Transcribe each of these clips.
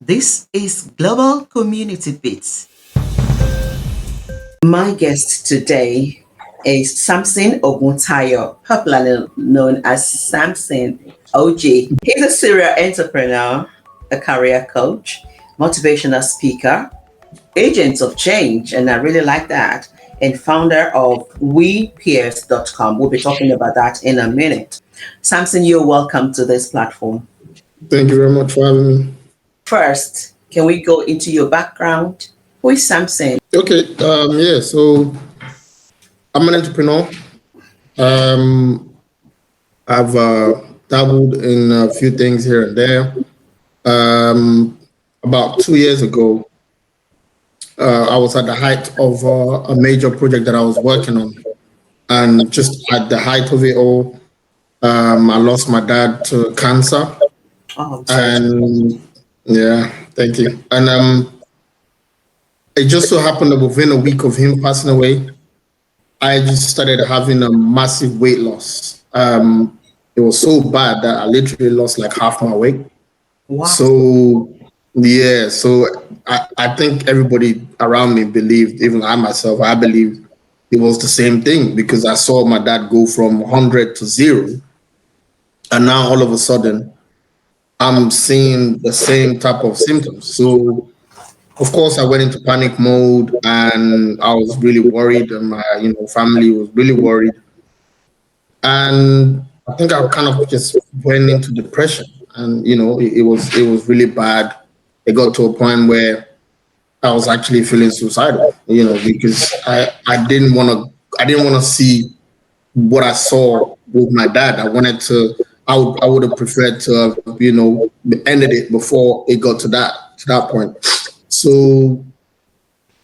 This is Global Community Bits. My guest today is Samson Oguntayo, popularly known as Samson Og. He's a serial entrepreneur, a career coach, motivational speaker, agent of change, and I really like that, and founder of wepeers.com. We'll be talking about that in a minute. Samson, you're welcome to this platform. Thank you very much for having me. First, can we go into your background? Who is Samson? Okay, yeah, so I'm an entrepreneur. Um, I've dabbled in a few things here and there. About 2 years ago, I was at the height of a major project that I was working on. And just at the height of it all, I lost my dad to cancer. Oh, I'm sorry. And yeah, thank you. And it just so happened that within a week of him passing away, I just started having a massive weight loss. It was so bad that I literally lost like half my weight. Wow. So yeah, so I think everybody around me believed, even I myself, I believed it was the same thing because I saw my dad go from 100 to 0. And now all of a sudden, I'm seeing the same type of symptoms. So of course, I went into panic mode, and I was really worried, and my family was really worried, and I think I kind of just went into depression, and it was really bad. It got to a point where I was actually feeling suicidal, because I didn't want to see what I saw with my dad. I would have preferred to have, ended it before it got to that point. So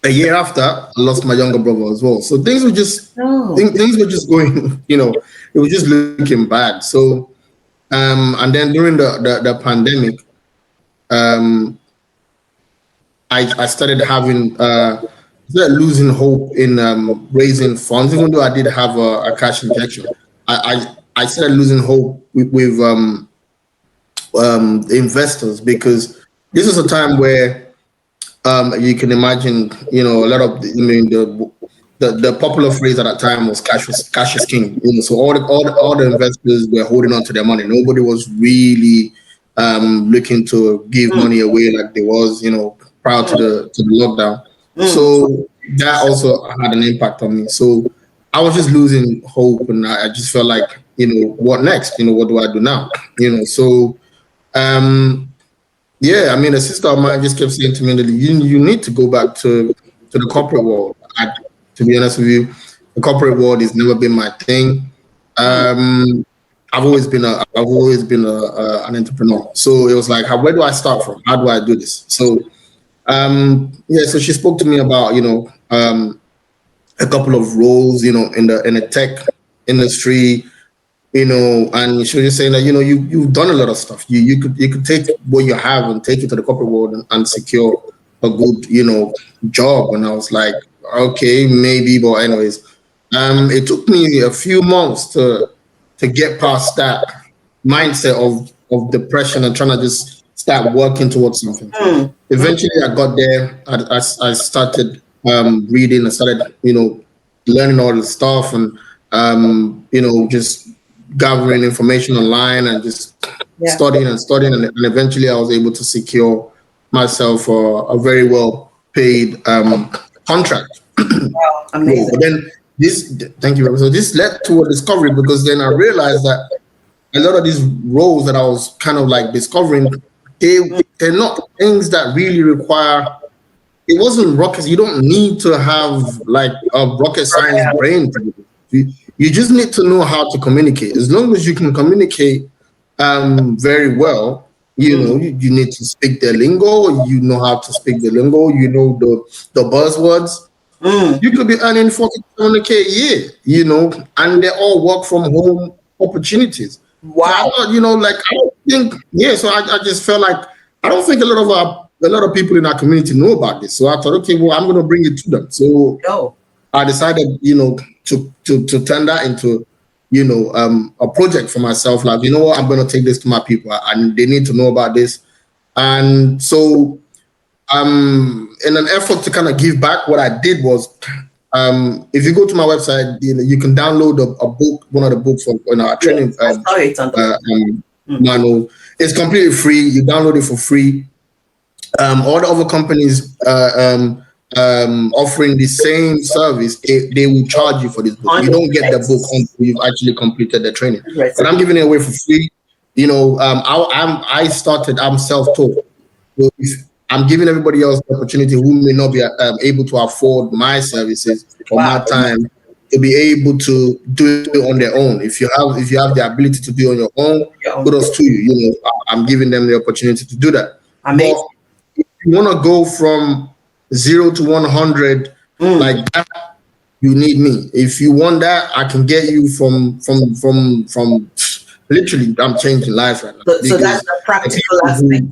a year after, I lost my younger brother as well. So things were just things were just going, it was just looking bad. So and then during the pandemic, um, I started losing hope in raising funds, even though I did have a cash injection. I started losing hope with investors because this was a time where you can imagine, a lot of, the popular phrase at that time was cash is king. So all the investors were holding on to their money. Nobody was really looking to give money away like they was, prior to the lockdown. So that also had an impact on me. So I was just losing hope, and I just felt like, what next? What do I do now? So um, yeah, I mean, a sister of mine just kept saying to me that you need to go back to the corporate world. To be honest with you, the corporate world has never been my thing. Um, I've always been an entrepreneur. So it was like, where do I start from? How do I do this? So yeah, so she spoke to me about a couple of roles, in the tech industry, and she was just saying that you've done a lot of stuff. You could take what you have and take it to the corporate world and secure a good job. And I was like, okay, maybe, but anyways, it took me a few months to get past that mindset of depression and trying to just start working towards something. Eventually, I got there. I started reading. I started learning all the stuff and just gathering information online and just studying and studying, and eventually I was able to secure myself a very well paid contract. Wow, But amazing. then thank you. So this led to a discovery because then I realized that a lot of these roles that I was kind of like discovering, they they're not things that really require. It wasn't rocket. You don't need to have like a rocket science brain. You just need to know how to communicate. As long as you can communicate very well, you need to speak the lingo. You know how to speak the lingo. You know the buzzwords. You could be earning 40K a year, and they all work from home opportunities. So I Wow. thought, like I don't think, yeah. So I just felt like I don't think a lot of people in our community know about this. So I thought, okay, well, I'm going to bring it to them. So Oh, I decided, to turn that into, a project for myself. Like, you know what, I'm going to take this to my people, and they need to know about this. And so in an effort to kind of give back, what I did was, if you go to my website, you can download a book, one of the books from our training I saw it on the manual. It's completely free. You download it for free. All the other companies offering the same service, they will charge you for this book. You don't get the book until you've actually completed the training. But I'm giving it away for free. You know, I'm self-taught. So if I'm giving everybody else the opportunity who may not be able to afford my services or my time to be able to do it on their own. If you have the ability to do it on your own, kudos to you. You know, I'm giving them the opportunity to do that. Amazing. But if you want to go from 0 to 100 like that, you need me. If you want that, I can get you from literally. I'm changing lives right now. So that's the practical aspect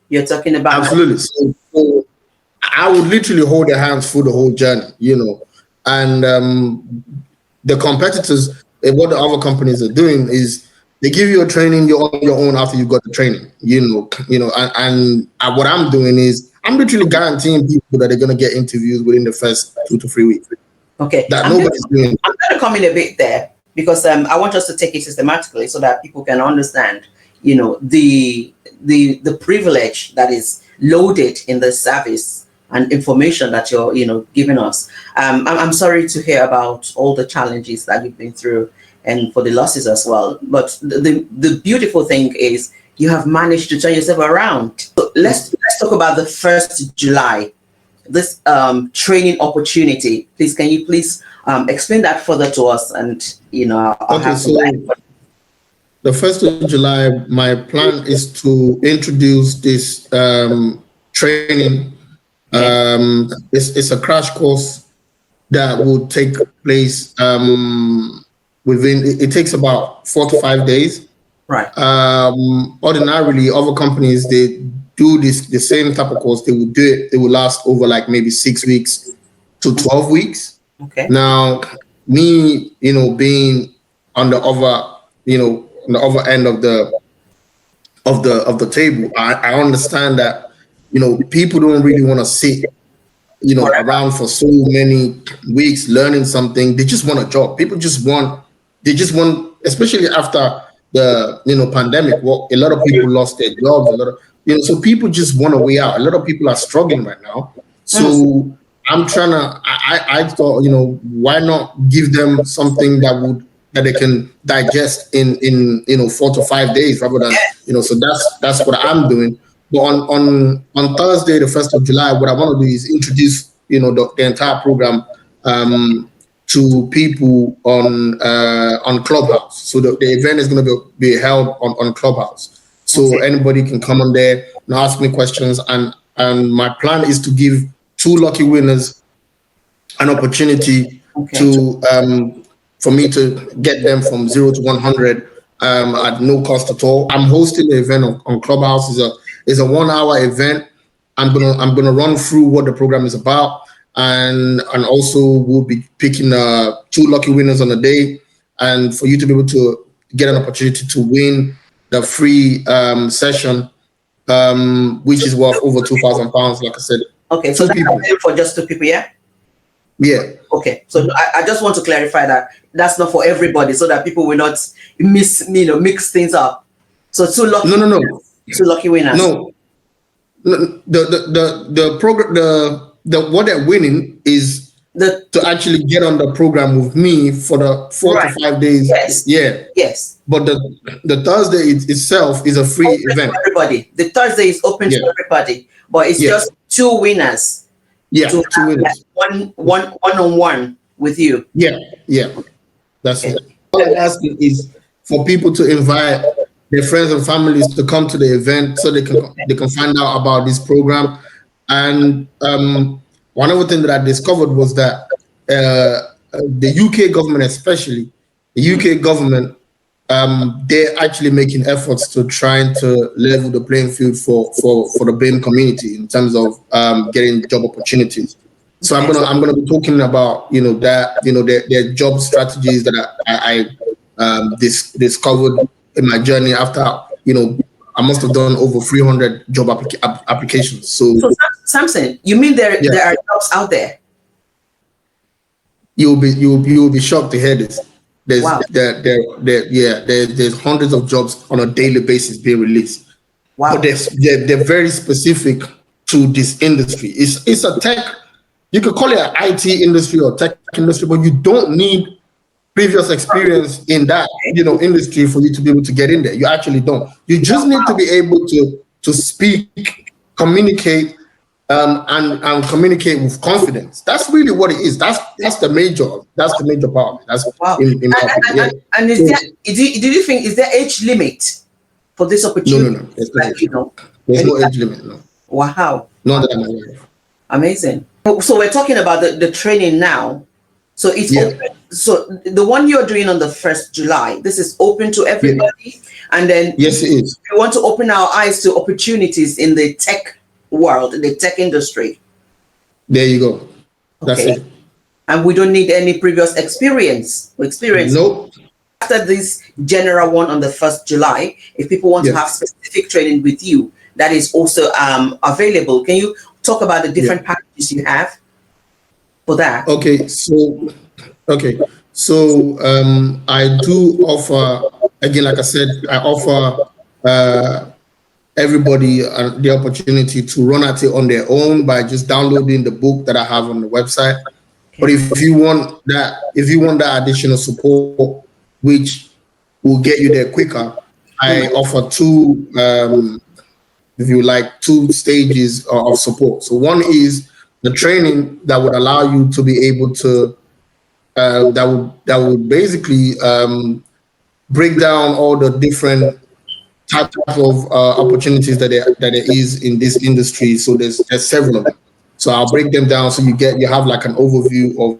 you're talking about. Absolutely. So I would literally hold their hands through the whole journey, you know. And the competitors, what the other companies are doing is they give you a training, you're on your own after you got the training, you know. And what I'm doing is I'm literally guaranteeing people that they're going to get interviews within the first 2 to 3 weeks. Okay. That nobody's doing. I'm going to come in a bit there because I want us to take it systematically so that people can understand, you know, the privilege that is loaded in the service and information that you're, you know, giving us. I'm sorry to hear about all the challenges that you've been through and for the losses as well. But the beautiful thing is you have managed to turn yourself around. So let's talk about the 1st July, this training opportunity. Please, can you please explain that further to us? And, you know, the 1st of July, my plan is to introduce this training. It's a crash course that will take place it takes about 4 to 5 days. Right. Ordinarily, other companies, they do the same type of course. They will do it. It will last over like maybe 6 weeks to 12 weeks. Okay. Now, me, you know, being on the other, you know, on the other end of the table, I understand that, you know, people don't really want to sit, you know, around for so many weeks learning something. They just want a job. People just want, especially after the, you know, pandemic, a lot of people lost their jobs, so people just want a way out. A lot of people are struggling right now. So I'm trying to, I thought, you know, why not give them something that they can digest in you know 4 to 5 days rather than, you know, so that's what I'm doing. But on Thursday, the 1st of July, what I want to do is introduce, you know, the entire program to people on Clubhouse. So the event is going to be held on Clubhouse. So anybody can come on there and ask me questions. And my plan is to give 2 lucky winners an opportunity to for me to get them from 0 to 100 at no cost at all. I'm hosting the event on Clubhouse. It's a 1-hour event. I'm gonna run through what the program is about, and also we'll be picking 2 lucky winners on the day, and for you to be able to get an opportunity to win the free session, which is worth over £2,000. Like I said. Okay, so that's for just 2 people, yeah? Yeah. Okay, so I just want to clarify that that's not for everybody, so that people will not mix things up. So 2 lucky. No. 2 lucky winners. No. The program, the what they're winning is to actually get on the program with me for the 4 to 5 days. Yes. Yeah. Yes. But the Thursday itself is a free event. For everybody. The Thursday is open to everybody, but it's just 2 winners. Yeah, 2 winners. One-on-one with you. Yeah. That's it. All I'm asking is for people to invite their friends and families to come to the event so they can find out about this program. And one other thing that I discovered was that the UK government, especially the UK government, they're actually making efforts to trying to level the playing field for the BIM community in terms of getting job opportunities. So I'm gonna be talking about their job strategies that I discovered in my journey after I must have done over 300 job applications. So Samson, you mean there are jobs out there? You'll be shocked to hear this. There's Wow. There's hundreds of jobs on a daily basis being released. Wow. But they're very specific to this industry. It's a tech, you could call it an IT industry or tech industry, but you don't need previous experience in that industry for you to be able to get in there. You actually don't. You just need to be able to speak, communicate, and communicate with confidence. That's really what it is. That's the major part of it. That's in my opinion. And is there, do you think, is there age limit for this opportunity? No. There's no age limit. No. Wow. Not that I'm aware of. Amazing. So we're talking about the training now. So it's open. So the one you're doing on the 1st July, this is open to everybody. And then yes, it is. We want to open our eyes to opportunities in the tech world, in the tech industry. There you go. That's it. And we don't need any previous experience. Nope. After this general one on the 1st July, if people want to have specific training with you, that is also available. Can you talk about the different packages you have for that? Okay, so I do offer, again, like I said, I offer everybody the opportunity to run at it on their own by just downloading the book that I have on the website. But if you want that additional support, which will get you there quicker, I offer two stages of support. So one is the training that would allow you to be able to that would basically break down all the different types of opportunities that there is in this industry. So there's several of them. So I'll break them down so you have like an overview of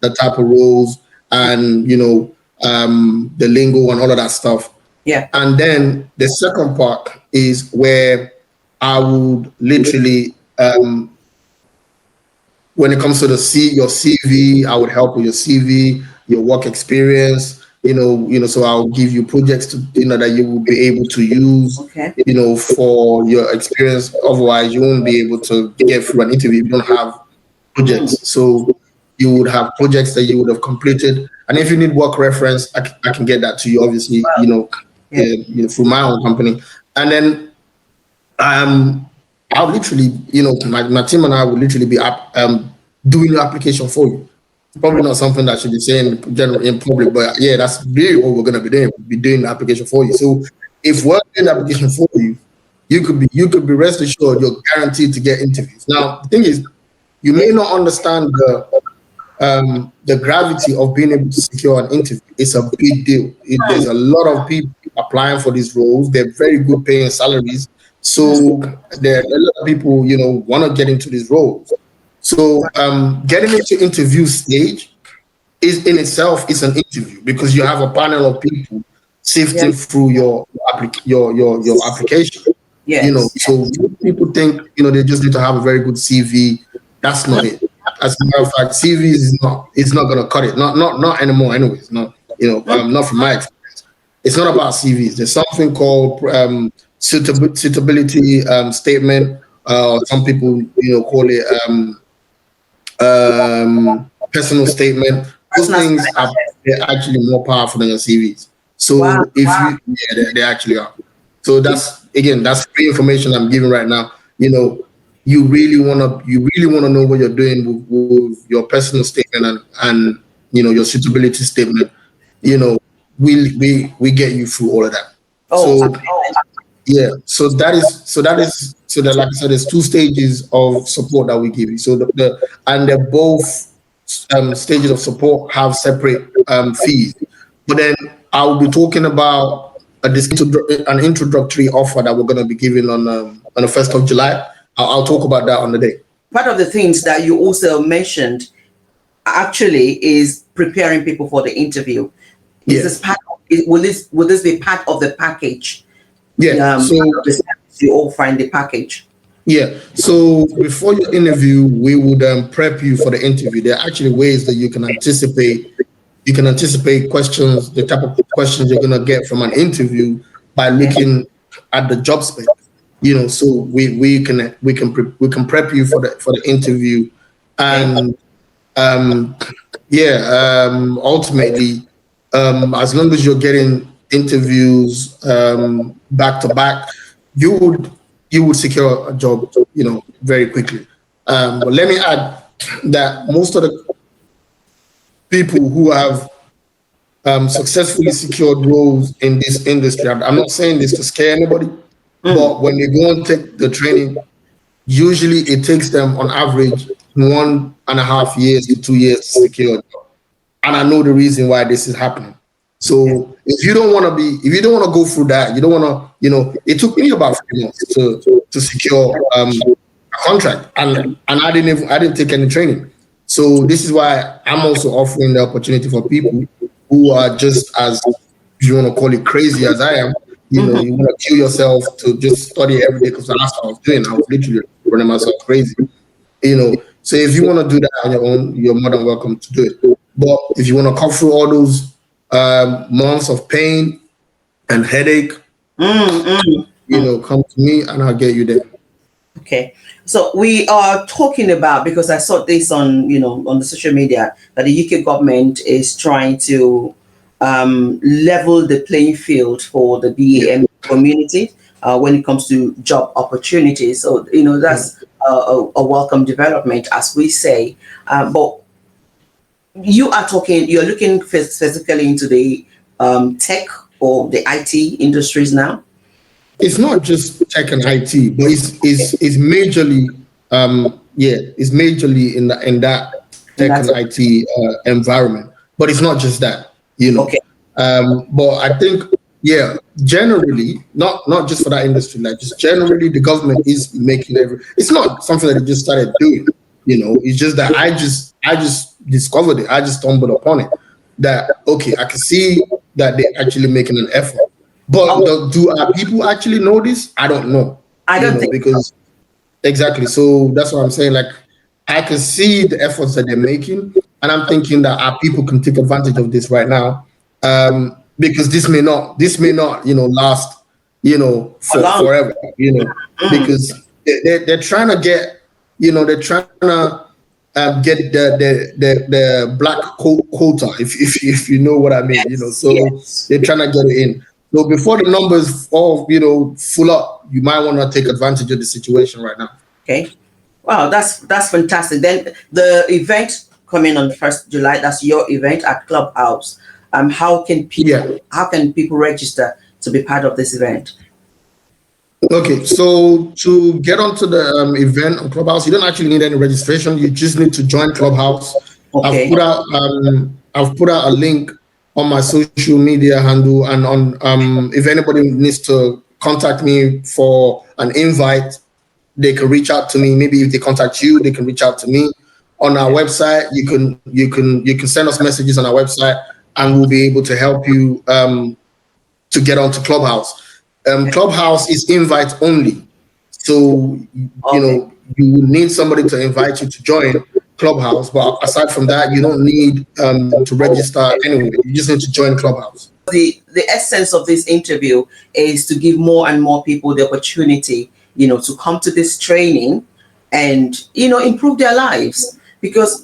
the type of roles and the lingo and all of that stuff. Yeah. And then the second part is where I would literally when it comes to your CV, I would help with your CV, your work experience, so I'll give you projects that you will be able to use, for your experience. Otherwise, you won't be able to get through an interview if you don't have projects. So you would have projects that you would have completed. And if you need work reference, I can get that to you, obviously, through my own company. And then I'll literally, my team and I will literally be doing your application for you. Probably not something that I should be saying in public, but yeah, that's really what we're going to be doing. We'll be doing the application for you. So if we're doing the application for you, you could be rest assured you're guaranteed to get interviews. Now, the thing is, you may not understand the gravity of being able to secure an interview. It's a big deal. There's a lot of people applying for these roles. They're very good paying salaries. So there are a lot of people, want to get into these roles. So getting into interview stage is in itself is an interview because you have a panel of people sifting through your application. Yes. So people think they just need to have a very good CV. That's not it. As a matter of fact, CVs is not going to cut it. Not anymore. Anyways, not from my experience. It's not about CVs. There's something called suitability statement. Some people call it personal statement. Those things they're actually more powerful than your CVs. So they actually are. So that's free information I'm giving right now. You really wanna know what you're doing with your personal statement and your suitability statement. We get you through all of that. So like I said, there's two stages of support that we give you. So they're both stages of support have separate fees. But then I'll be talking about an introductory offer that we're going to be giving on the 1st of July. I'll talk about that on the day. Part of the things that you also mentioned actually is preparing people for the interview. Will this be part of the package? Yeah. So you all find the package. Yeah. So before your interview, we would prep you for the interview. There are actually ways that you can anticipate. You can anticipate questions, the type of questions you're gonna get from an interview by looking at the job spec, so we can prep you for the interview, and ultimately, as long as you're getting interviews back to back, you would secure a job, very quickly. But let me add that most of the people who have successfully secured roles in this industry, I'm not saying this to scare anybody, but when they go and take the training, usually it takes them on average 1.5 years to 2 years to secure a job. And I know the reason why this is happening. So if you don't want to go through that, you don't want to, it took me about 3 months to secure a contract, and I didn't take any training. So this is why I'm also offering the opportunity for people who are just as, if you want to call it, crazy as I am. You want to kill yourself to just study every day, because that's what I was doing. I was literally running myself crazy. So if you want to do that on your own, you're more than welcome to do it. But if you want to come through all those months of pain and headache, come to me and I'll get you there. Okay. So we are talking about, because I saw this on the social media, that the UK government is trying to level the playing field for the BAM community when it comes to job opportunities. So that's a welcome development, as we say. But you're looking specifically into the tech or the IT industries now. It's not just tech and IT, but it's majorly it's majorly in that tech and IT environment. But it's not just that, Okay. But I think generally, not just for that industry, like just generally, the government is making it's not something that they just started doing. It's just that I just discovered it. I just stumbled upon it. That I can see that they're actually making an effort. But do our people actually know this? I don't know. I don't think because so. Exactly. So that's what I'm saying. Like, I can see the efforts that they're making, and I'm thinking that our people can take advantage of this right now, because this may not last forever. Because they're trying to get get the black quota, if you know what I mean. So they're trying to get it in. So before the numbers all full up, you might want to take advantage of the situation right now. Okay. Wow, that's fantastic. Then the event coming on 1st July, that's your event at Clubhouse. How can people register to be part of this event? Okay, so to get onto the event on Clubhouse, you don't actually need any registration. You just need to join Clubhouse. Okay. I've put out a link on my social media handle, and on if anybody needs to contact me for an invite, they can reach out to me. Maybe if they contact you, they can reach out to me. On our website, you can send us messages on our website, and we'll be able to help you to get onto Clubhouse. Clubhouse is invite only, so you need somebody to invite you to join Clubhouse. But aside from that, you don't need to register anyway. You just need to join Clubhouse. The essence of this interview is to give more and more people the opportunity, to come to this training and improve their lives. Because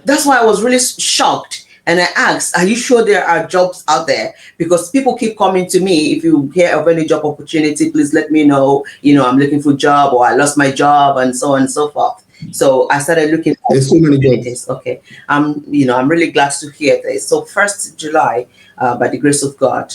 that's why I was really shocked. And I asked, are you sure there are jobs out there? Because people keep coming to me. If you hear of any job opportunity, please let me know. I'm looking for a job, or I lost my job, and so on and so forth. So I started looking. There's so many jobs. Okay. I'm really glad to hear this. So 1st July, by the grace of God,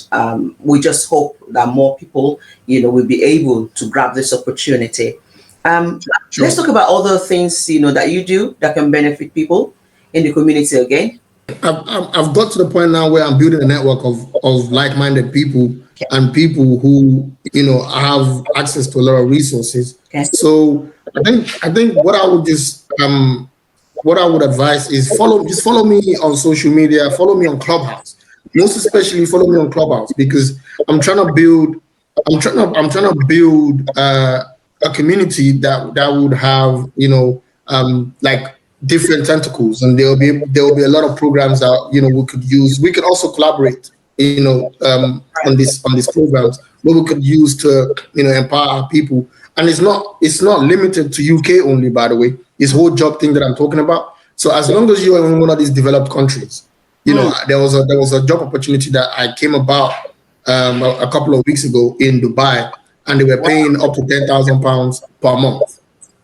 we just hope that more people, will be able to grab this opportunity. Let's talk about other things, that you do that can benefit people in the community again. I've got to the point now where I'm building a network of like-minded people and people who have access to a lot of resources. So I think what I would advise is follow me on social media, follow me on Clubhouse. Most especially follow me on Clubhouse, because I'm trying to build a community that would have like different tentacles, and there will be a lot of programs that we could use. We could also collaborate on these programs what we could use to, empower our people. And it's not limited to UK only, by the way. This whole job thing that I'm talking about. So as long as you're in one of these developed countries, there was a job opportunity that I came about a couple of weeks ago in Dubai, and they were paying up to £10,000 per month.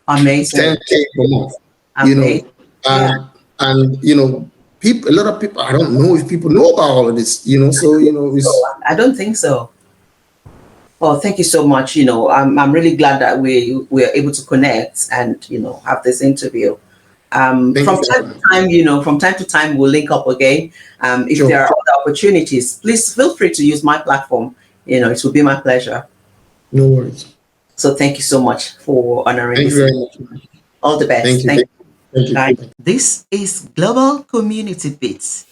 Amazing. 10K per month. Amazing. And people, a lot of people, I don't know if people know about all of this, so I don't think so. Well, thank you so much. I'm really glad that we're able to connect and have this interview. From time to time we'll link up again. If there are other opportunities, please feel free to use my platform. It will be my pleasure. No worries. So thank you so much for honoring Thank you very much. All the best. Thank you. Thank you. Bye. This is Global Community Beats.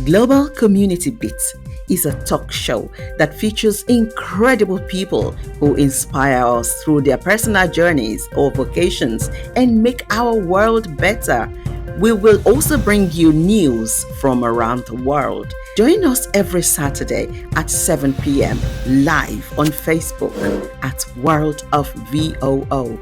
Global Community Beats is a talk show that features incredible people who inspire us through their personal journeys or vocations and make our world better. We will also bring you news from around the world. Join us every Saturday at 7 p.m. live on Facebook at World of VOO.